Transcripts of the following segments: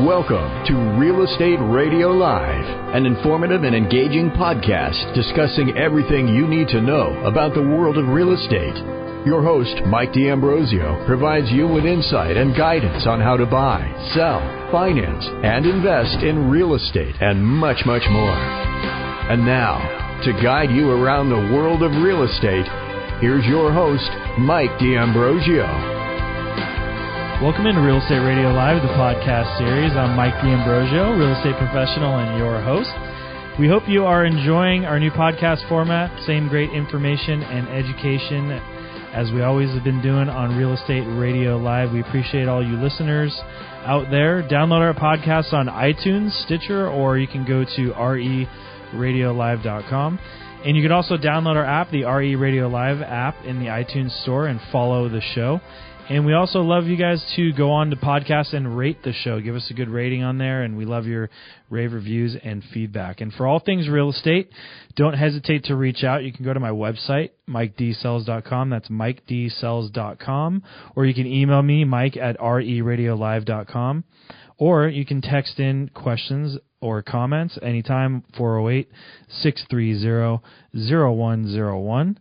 Welcome to Real Estate Radio Live, an informative and engaging podcast discussing everything you need to know about the world of real estate. Your host, Mike D'Ambrosio, provides you with insight and guidance on how to buy, sell, finance, and invest in real estate and much, much more. And now, to guide you around the world of real estate, here's your host, Mike D'Ambrosio. Welcome into Real Estate Radio Live, the podcast series. I'm Mike D'Ambrosio, real estate professional and your host. We hope you are enjoying our new podcast format, same great information and education as we always have been doing on Real Estate Radio Live. We appreciate all you listeners out there. Download our podcast on iTunes, Stitcher, or you can go to reradiolive.com. And you can also download our app, the RE Radio Live app, in the iTunes store and follow the show. And we also love you guys to go on to podcasts and rate the show. Give us a good rating on there, and we love your rave reviews and feedback. And for all things real estate, don't hesitate to reach out. You can go to my website, MikeDsells.com. That's MikeDsells.com. Or you can email me, Mike at reradiolive.com. Or you can text in questions or comments anytime, 408-630-0101.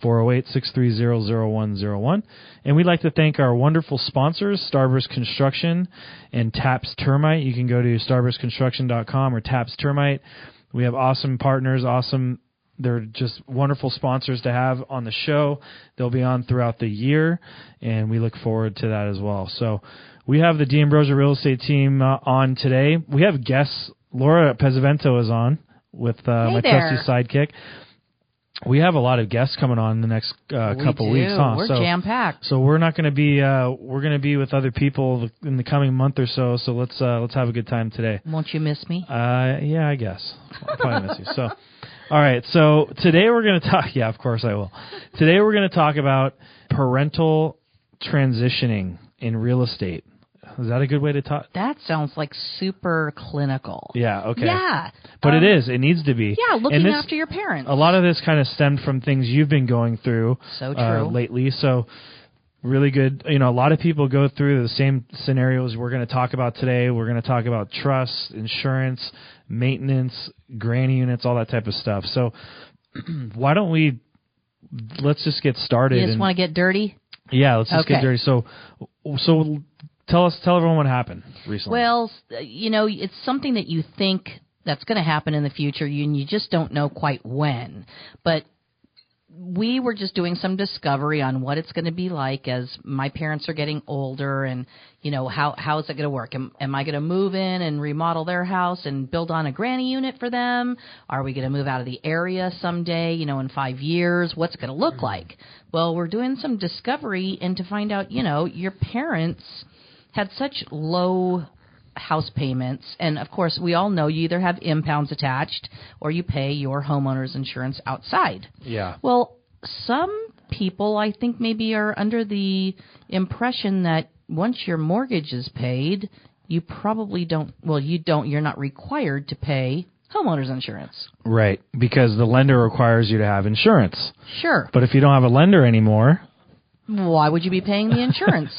408-630-0101. And we'd like to thank our wonderful sponsors, Starburst Construction and Taps Termite. You can go to starburstconstruction.com or Taps Termite. We have awesome partners, they're just wonderful sponsors to have on the show. They'll be on throughout the year, and we look forward to that as well. So we have the D'Ambrosio Real Estate team on today. We have guests. Laura Pesavento is on with my trusty sidekick. We have a lot of guests coming on in the next couple weeks, huh? We're jam-packed. So we're not going to be we're going to be with other people in the coming month or so. So let's have a good time today. Won't you miss me? Yeah, I guess I'll probably miss you. So, all right. So today we're going to talk. Yeah, of course I will. Today we're going to talk about parental transitioning in real estate. Is that a good way to talk? That sounds like super clinical. Yeah, okay. Yeah. But it is. It needs to be. Yeah, looking after your parents. A lot of this kind of stemmed from things you've been going through lately. So really good. You know, a lot of people go through the same scenarios we're going to talk about today. We're going to talk about trust, insurance, maintenance, granny units, all that type of stuff. So why don't let's just get started. You just want to get dirty? Yeah, let's just get dirty. So Tell everyone what happened recently. Well, you know, it's something that you think that's going to happen in the future, and you just don't know quite when. But we were just doing some discovery on what it's going to be like as my parents are getting older, and, you know, how is it going to work? Am I going to move in and remodel their house and build on a granny unit for them? Are we going to move out of the area someday, you know, in 5 years? What's it going to look like? Well, we're doing some discovery, and to find out, you know, your parents had such low house payments, and of course we all know you either have impounds attached or you pay your homeowners insurance outside. Yeah. Well, some people I think maybe are under the impression that once your mortgage is paid, you probably you're not required to pay homeowners insurance. Right, because the lender requires you to have insurance. Sure. But if you don't have a lender anymore, why would you be paying the insurance?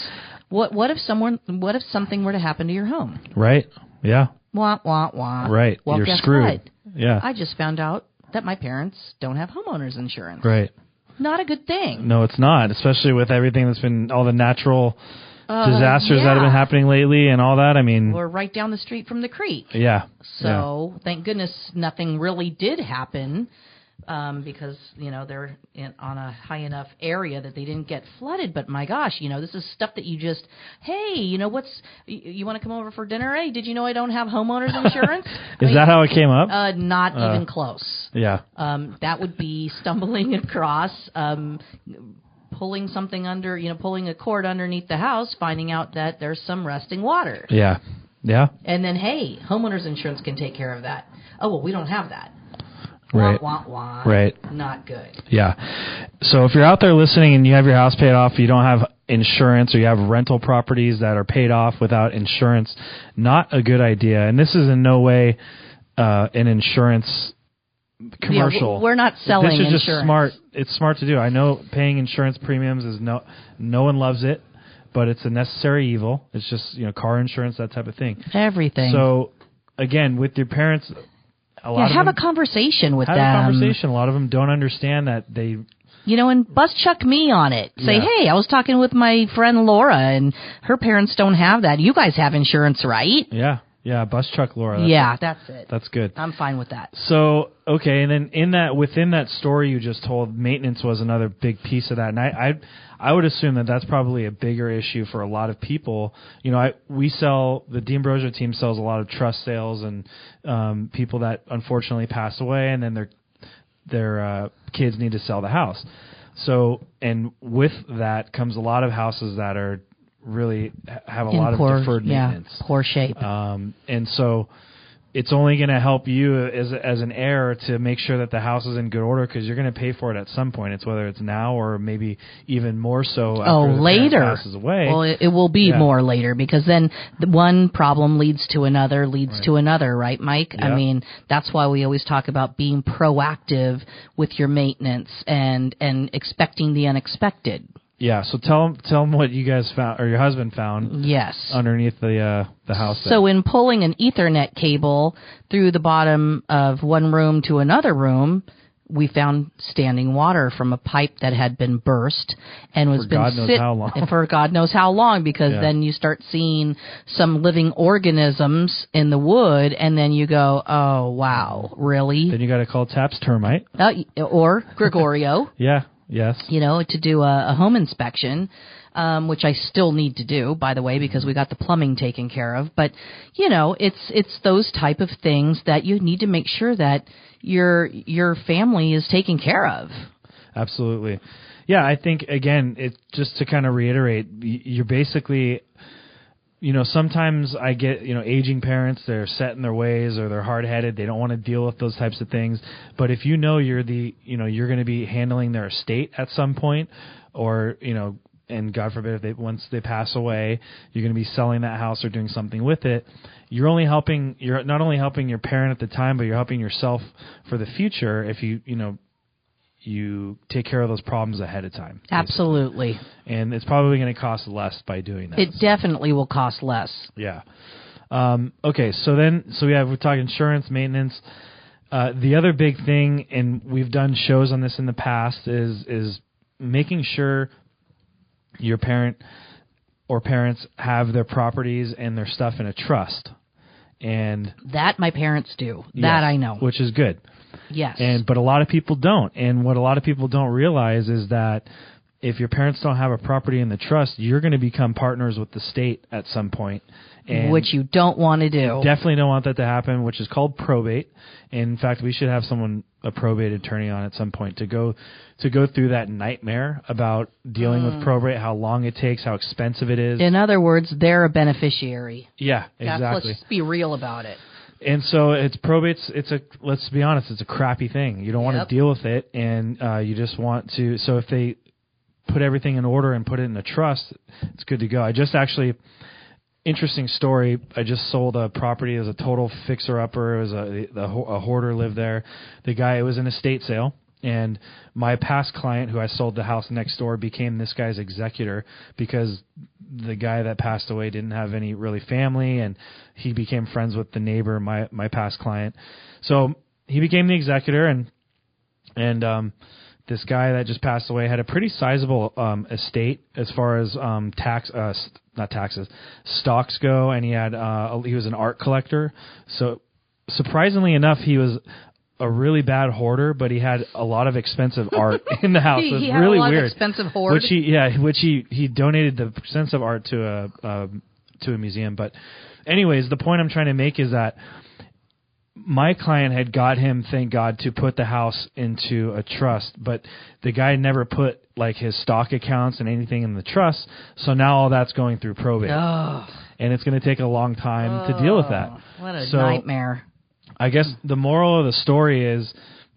What if something were to happen to your home? Right. Yeah. Wah, wah, wah. Right. Well, You're guess screwed. What? Yeah. I just found out that my parents don't have homeowners insurance. Right. Not a good thing. No, it's not, especially with everything that's been, all the natural disasters that have been happening lately and all that. I mean, we're right down the street from the creek. Yeah. So thank goodness nothing really did happen. Because, you know, they're on a high enough area that they didn't get flooded. But, my gosh, you know, this is stuff that you just, hey, you know, you want to come over for dinner? Hey, did you know I don't have homeowners insurance? Is that how it came up? Not even close. Yeah. That would be stumbling across, pulling something under, you know, pulling a cord underneath the house, finding out that there's some resting water. Yeah. Yeah. And then, hey, homeowners insurance can take care of that. Oh, well, we don't have that. Right. Wah, wah, wah. Right. Not good. Yeah. So if you're out there listening and you have your house paid off, you don't have insurance, or you have rental properties that are paid off without insurance, not a good idea. And this is in no way an insurance commercial. Yeah, we're not selling insurance. This is just smart. It's smart to do. I know paying insurance premiums is no one loves it. but it's a necessary evil. It's just, car insurance, that type of thing. Everything. So, again, with your parents, a conversation with them. Have a conversation. A lot of them don't understand that they... and bus chuck me on it. Say, hey, I was talking with my friend Laura, and her parents don't have that. You guys have insurance, right? Yeah, bus truck Laura. That's it. That's good. I'm fine with that. So, okay, and then within that story you just told, maintenance was another big piece of that. And I would assume that that's probably a bigger issue for a lot of people. The D'Ambrosio team sells a lot of trust sales and people that unfortunately pass away, and then their kids need to sell the house. So, and with that comes a lot of houses that are really have a lot of deferred maintenance. Poor shape. And so it's only going to help you as an heir to make sure that the house is in good order, because you're going to pay for it at some point. It's whether it's now or maybe even more so after the later parent passes away. Well, it will be more later, because then the one problem leads to another, to another, right, Mike? Yeah. I mean, that's why we always talk about being proactive with your maintenance and expecting the unexpected. Yeah, so tell them what you guys found, or your husband found. Yes. Underneath the house. So in pulling an Ethernet cable through the bottom of one room to another room, we found standing water from a pipe that had been burst and was for God knows how long, because then you start seeing some living organisms in the wood, and then you go, oh wow, really? Then you got to call TAPS Termite or Gregorio. Yeah. Yes. To do a home inspection, which I still need to do, by the way, because we got the plumbing taken care of. But, it's those type of things that you need to make sure that your family is taken care of. Absolutely. Yeah, I think, again, just to kind of reiterate, you're basically... sometimes I get, aging parents, they're set in their ways or they're hard-headed. They don't want to deal with those types of things. But if you're you're going to be handling their estate at some point, or, and God forbid, once they pass away, you're going to be selling that house or doing something with it. You're not only helping your parent at the time, but you're helping yourself for the future if you take care of those problems ahead of time. Basically. Absolutely. And it's probably going to cost less by doing that. It definitely will cost less. Yeah. Okay, so we're talking insurance, maintenance. The other big thing, and we've done shows on this in the past, is making sure your parent or parents have their properties and their stuff in a trust. And that my parents do. Yes, that I know. Which is good. Yes. But a lot of people don't. And what a lot of people don't realize is that if your parents don't have a property in the trust, you're going to become partners with the state at some point. And which you don't want to do. Definitely don't want that to happen, which is called probate. And in fact, we should have a probate attorney on at some point to go through that nightmare about dealing with probate, how long it takes, how expensive it is. In other words, they're a beneficiary. Yeah, exactly. Let's be real about it. And so let's be honest, it's a crappy thing. You don't want to deal with it, and you just want to. So if they put everything in order and put it in a trust, it's good to go. Interesting story. I just sold a property as a total fixer-upper. It was a hoarder lived there. It was an estate sale, and my past client, who I sold the house next door, became this guy's executor because the guy that passed away didn't have any really family, and he became friends with the neighbor, my past client. So he became the executor, and this guy that just passed away had a pretty sizable estate as far as stocks go, and he was an art collector. So surprisingly enough, he was a really bad hoarder, but he had a lot of expensive art in the house. It was really weird. Of expensive hoard. Which he donated the expensive art to a museum. But anyways, the point I'm trying to make is that my client had got him, thank God, to put the house into a trust, but the guy never put like his stock accounts and anything in the trust. So now all that's going through probate, and it's going to take a long time to deal with that. What a nightmare! I guess the moral of the story is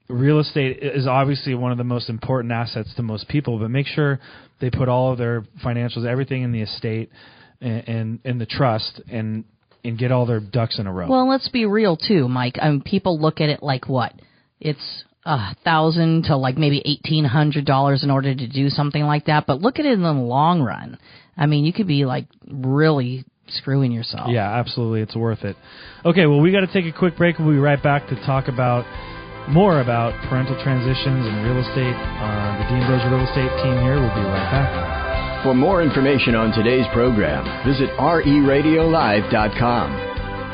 real estate is obviously one of the most important assets to most people, but make sure they put all of their financials, everything in the estate and in the trust, and get all their ducks in a row. Well, let's be real too, Mike. People look at it like what? It's $1,000 to like maybe $1,800 in order to do something like that. But look at it in the long run. I mean, you could be like really screwing yourself. Yeah, absolutely. It's worth it. Okay, well, we got to take a quick break. We'll be right back to talk about more about parental transitions and real estate. The D'Ambrosio Real Estate team here will be right back. For more information on today's program, visit reradiolive.com.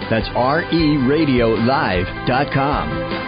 That's reradiolive.com.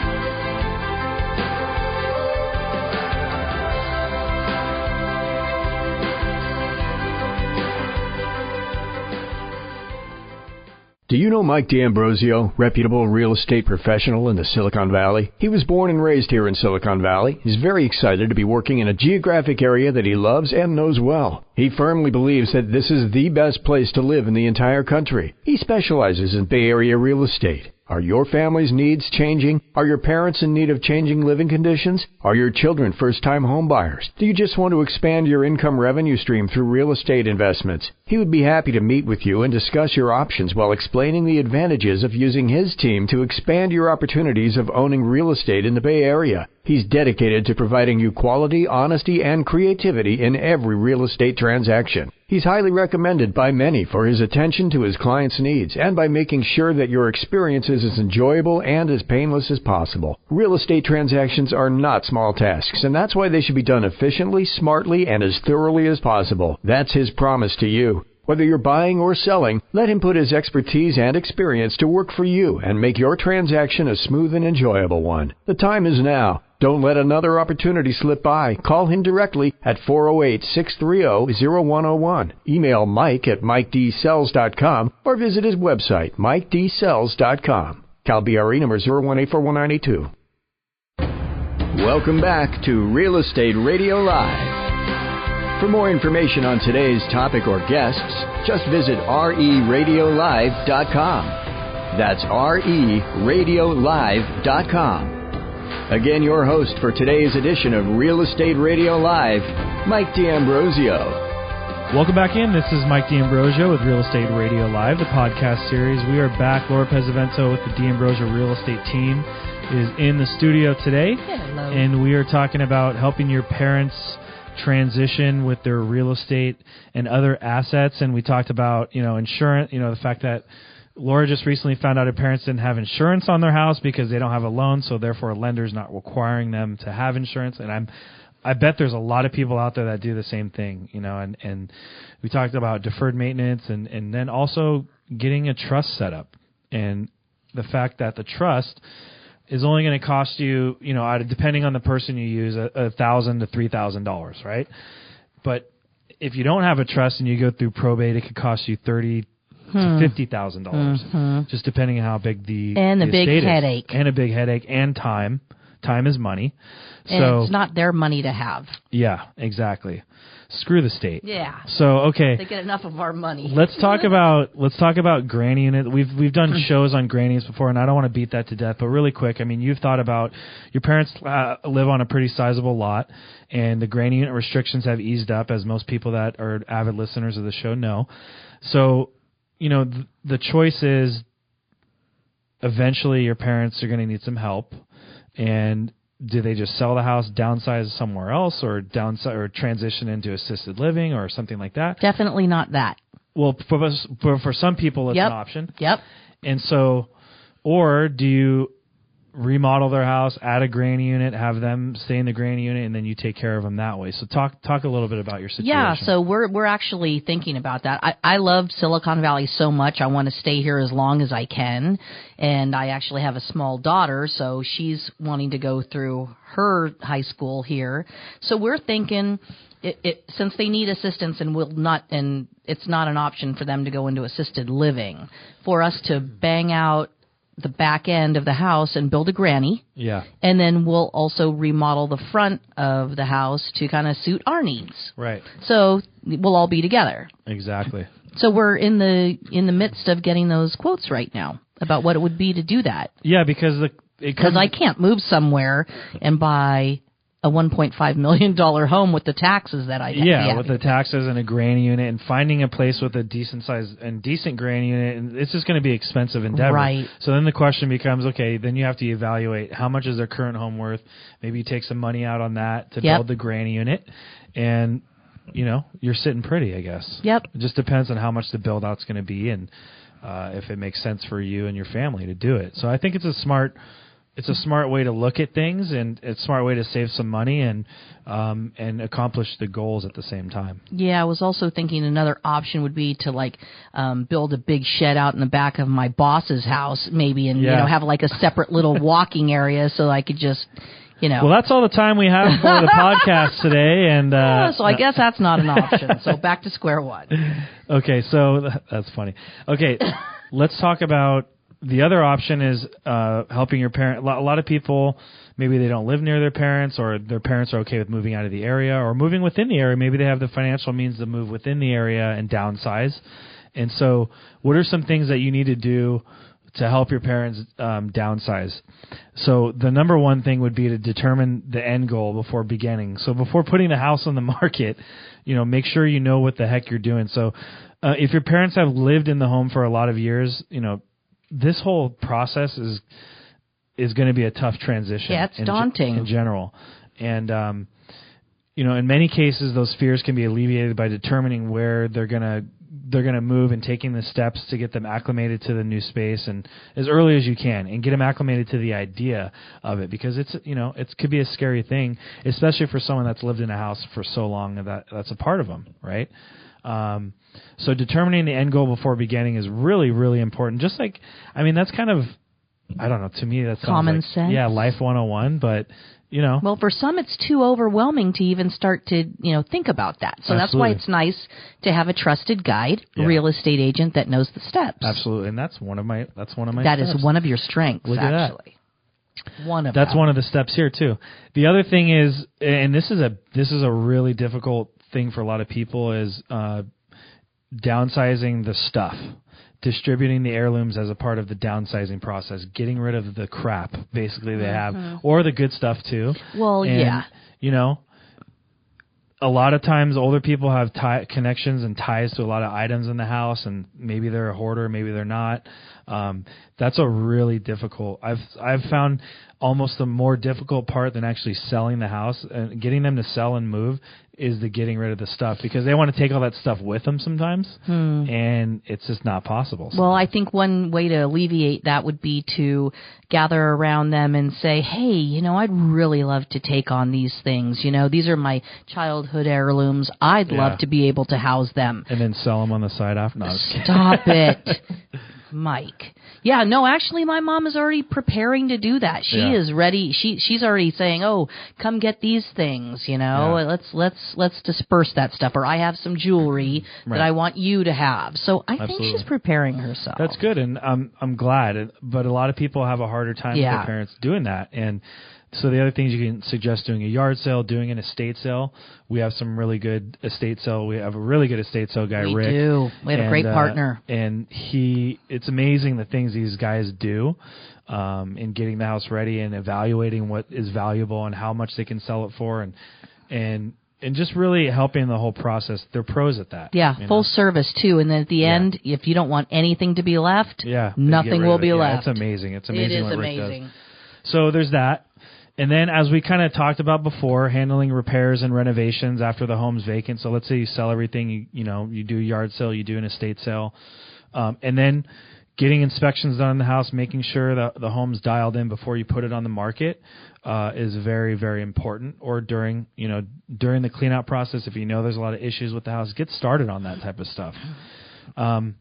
Do you know Mike D'Ambrosio, reputable real estate professional in the Silicon Valley? He was born and raised here in Silicon Valley. He's very excited to be working in a geographic area that he loves and knows well. He firmly believes that this is the best place to live in the entire country. He specializes in Bay Area real estate. Are your family's needs changing? Are your parents in need of changing living conditions? Are your children first-time home buyers? Do you just want to expand your income revenue stream through real estate investments? He would be happy to meet with you and discuss your options while explaining the advantages of using his team to expand your opportunities of owning real estate in the Bay Area. He's dedicated to providing you quality, honesty, and creativity in every real estate transaction. He's highly recommended by many for his attention to his clients' needs and by making sure that your experience is as enjoyable and as painless as possible. Real estate transactions are not small tasks, and that's why they should be done efficiently, smartly, and as thoroughly as possible. That's his promise to you. Whether you're buying or selling, let him put his expertise and experience to work for you and make your transaction a smooth and enjoyable one. The time is now. Don't let another opportunity slip by. Call him directly at 408-630-0101. Email Mike at MikeDSells.com or visit his website, MikeDSells.com. Cal BRE number 0184192. Welcome back to Real Estate Radio Live. For more information on today's topic or guests, just visit reradiolive.com. That's reradiolive.com. Again, your host for today's edition of Real Estate Radio Live, Mike D'Ambrosio. Welcome back in. This is Mike D'Ambrosio with Real Estate Radio Live, the podcast series. We are back. Laura Pesavento with the D'Ambrosio Real Estate team is in the studio today. Hello. And we are talking about helping your parents transition with their real estate and other assets. And we talked about, insurance, the fact that Laura just recently found out her parents didn't have insurance on their house because they don't have a loan, so therefore a lender's not requiring them to have insurance. And I bet there's a lot of people out there that do the same thing, and we talked about deferred maintenance and then also getting a trust set up. And the fact that the trust is only going to cost you, depending on the person you use, $1,000 to $3,000, right? But if you don't have a trust and you go through probate, it could cost you $30,000 to $50,000, just depending on how big the big headache is. And a big headache and time. Time is money. And so it's not their money to have. Yeah, exactly. Screw the state. Yeah. So okay, they get enough of our money. Let's talk about granny unit. We've done shows on grannies before, and I don't want to beat that to death. But really quick, I mean, you've thought about your parents live on a pretty sizable lot, and the granny unit restrictions have eased up, as most people that are avid listeners of the show know. So the choice is eventually your parents are going to need some help, and do they just sell the house, downsize somewhere else, or transition into assisted living or something like that? Definitely not that. Well, for some people, it's an option. Yep. And so, or do you remodel their house, add a granny unit, have them stay in the granny unit, and then you take care of them that way? So talk a little bit about your situation. Yeah, so we're actually thinking about that. I love Silicon Valley so much. I want to stay here as long as I can, and I actually have a small daughter, so she's wanting to go through her high school here. So we're thinking, since they need assistance and it's not an option for them to go into assisted living, for us to bang out the back end of the house and build a granny. Yeah. And then we'll also remodel the front of the house to kind of suit our needs. Right. So we'll all be together. Exactly. So we're in the midst of getting those quotes right now about what it would be to do that. Yeah, because I can't move somewhere and buy a $1.5 million home with the taxes that I have. Yeah, with the taxes and a granny unit, and finding a place with a decent size and decent granny unit, and it's just going to be expensive endeavor. Right. So then the question becomes, okay, then you have to evaluate how much is their current home worth. Maybe you take some money out on that to build the granny unit, and you're sitting pretty, I guess. Yep. It just depends on how much the build out's going to be, and if it makes sense for you and your family to do it. So I think it's a smart way to look at things, and it's a smart way to save some money and accomplish the goals at the same time. Yeah, I was also thinking another option would be to build a big shed out in the back of my boss's house, maybe, and have like a separate little walking area so I could just. Well, that's all the time we have for the podcast today, and so I guess that's not an option. So back to square one. Okay, so that's funny. Okay, let's talk about the other option is helping your parent. A lot of people, maybe they don't live near their parents, or their parents are okay with moving out of the area or moving within the area. Maybe they have the financial means to move within the area and downsize. And so what are some things that you need to do to help your parents downsize? So the number one thing would be to determine the end goal before beginning. So before putting the house on the market, make sure you know what the heck you're doing. So if your parents have lived in the home for a lot of years, this whole process is going to be a tough transition. Yeah, it's daunting in general. And in many cases, those fears can be alleviated by determining where they're going to move and taking the steps to get them acclimated to the new space, and as early as you can, and get them acclimated to the idea of it, because it could be a scary thing, especially for someone that's lived in a house for so long that's a part of them, right? So determining the end goal before beginning is really, really important. Just like, that's kind of, I don't know, to me that sounds common sense. Yeah, life 101, but Well, for some it's too overwhelming to even start to, think about that. So That's why it's nice to have a trusted guide, real estate agent that knows the steps. Absolutely. And that's one of my That steps. is one of your strengths, Look at actually. That's one of the steps here too. The other thing is, and this is a really difficult thing for a lot of people, is downsizing the stuff, distributing the heirlooms as a part of the downsizing process, getting rid of the crap basically they have, or the good stuff too. Well, and, a lot of times older people have connections and ties to a lot of items in the house, and maybe they're a hoarder, maybe they're not. That's a really difficult. I've found almost the more difficult part than actually selling the house and getting them to sell and move is the getting rid of the stuff, because they want to take all that stuff with them sometimes, and it's just not possible. Well, I think one way to alleviate that would be to gather around them and say, hey, I'd really love to take on these things. These are my childhood heirlooms. I'd love to be able to house them. And then sell them on the side after. No, stop it. Mike. Yeah, no, actually my mom is already preparing to do that. She is ready. She's already saying, "Oh, come get these things, Let's disperse that stuff, or I have some jewelry that I want you to have." So I think she's preparing herself. That's good, and I'm glad. But a lot of people have a harder time with their parents doing that. And so the other things you can suggest: doing a yard sale, doing an estate sale. We have some really good estate sale. We have a really good estate sale guy, Rick. We do. We have a great partner. And it's amazing the things these guys do in getting the house ready and evaluating what is valuable and how much they can sell it for, and just really helping the whole process. They're pros at that. Yeah, full service too. And then at the end, if you don't want anything to be left, nothing will be left. It's amazing. It's amazing. It is what Rick amazing. does. So there's that. And then, as we kind of talked about before, handling repairs and renovations after the home's vacant. So let's say you sell everything, you do a yard sale, you do an estate sale, and then getting inspections done in the house, making sure that the home's dialed in before you put it on the market is very, very important. Or during the clean-out process, if you know there's a lot of issues with the house, get started on that type of stuff. And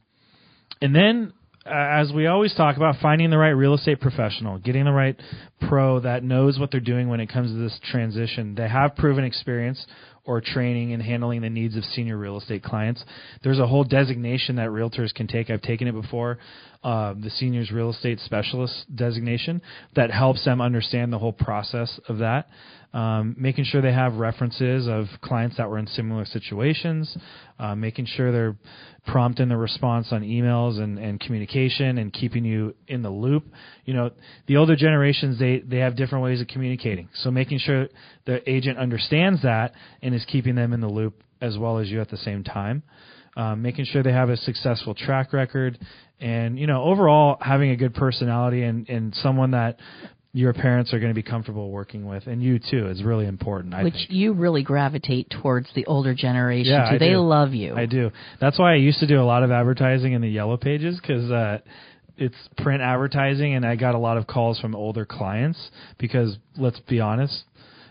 then, as we always talk about, finding the right real estate professional, getting the right pro that knows what they're doing when it comes to this transition. They have proven experience, or training and handling the needs of senior real estate clients. There's a whole designation that realtors can take. I've taken it before, the seniors real estate specialist designation, that helps them understand the whole process of that. Making sure they have references of clients that were in similar situations, making sure they're prompt in the response on emails and communication, and keeping you in the loop. You know, the older generations, they have different ways of communicating. So making sure the agent understands that and is keeping them in the loop as well as you at the same time. Making sure they have a successful track record, and, you know, overall having a good personality and someone that your parents are going to be comfortable working with, and you too, is really important. I think you really gravitate towards the older generation yeah, too. They love you. I do. That's why I used to do a lot of advertising in the Yellow Pages, because it's print advertising, and I got a lot of calls from older clients because, let's be honest,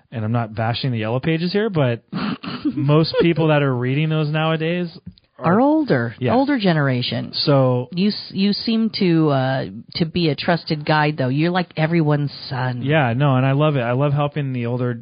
and I'm not bashing the Yellow Pages here, but most people that are reading those nowadays are older, yeah. older generation. So you seem to be a trusted guide, though. You're like everyone's son. Yeah, no, and I love it. I love helping the older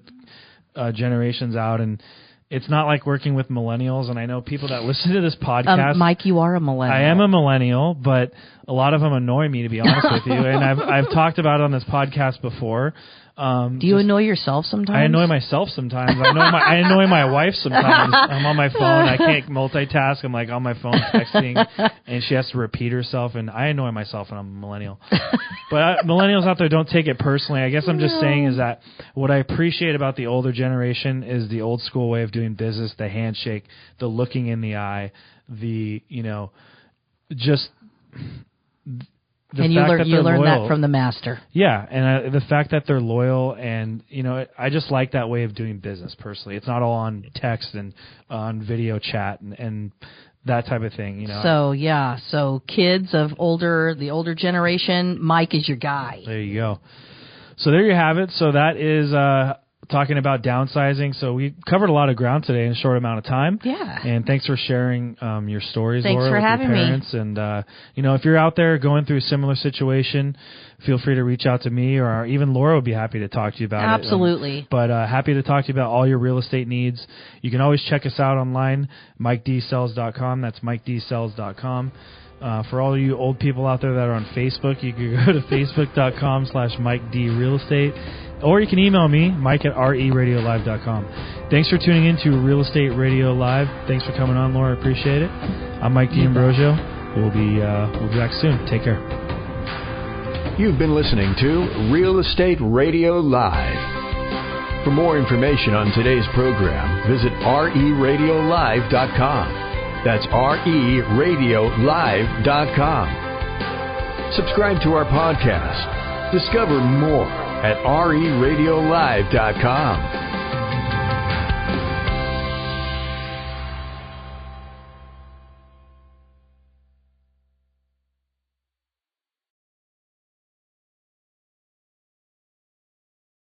generations out, and it's not like working with millennials. And I know people that listen to this podcast. Mike, you are a millennial. I am a millennial, but a lot of them annoy me, to be honest with you. And I've talked about it on this podcast before. Do you annoy yourself sometimes? I annoy myself sometimes. I annoy my wife sometimes. I'm on my phone. I can't multitask. I'm like on my phone texting, and she has to repeat herself, and I annoy myself when I'm a millennial. But millennials out there, don't take it personally. I guess I'm just saying is that what I appreciate about the older generation is the old school way of doing business, the handshake, the looking in the eye, the, you know, just... And you learn that from the master. Yeah, and the fact that they're loyal, and, you know, I just like that way of doing business personally. It's not all on text and on video chat and that type of thing, you know. So, yeah, so kids of the older generation, Mike is your guy. There you go. So there you have it. So that is talking about downsizing. So we covered a lot of ground today in a short amount of time. Yeah. And thanks for sharing your stories, Laura, with having your parents. Me. And, you know, if you're out there going through a similar situation, feel free to reach out to me, or even Laura would be happy to talk to you about it. Absolutely. But happy to talk to you about all your real estate needs. You can always check us out online, MikeDsells.com. That's MikeDsells.com. For all you old people out there that are on Facebook, you can go to Facebook.com/MikeDRealEstate. Or you can email me, Mike@RERadiolive.com. Thanks for tuning in to Real Estate Radio Live. Thanks for coming on, Laura. Appreciate it. I'm Mike D'Ambrosio. We'll be back soon. Take care. You've been listening to Real Estate Radio Live. For more information on today's program, visit RERadiolive.com. That's RERadiolive.com. Subscribe to our podcast. Discover more at RERadiolive.com.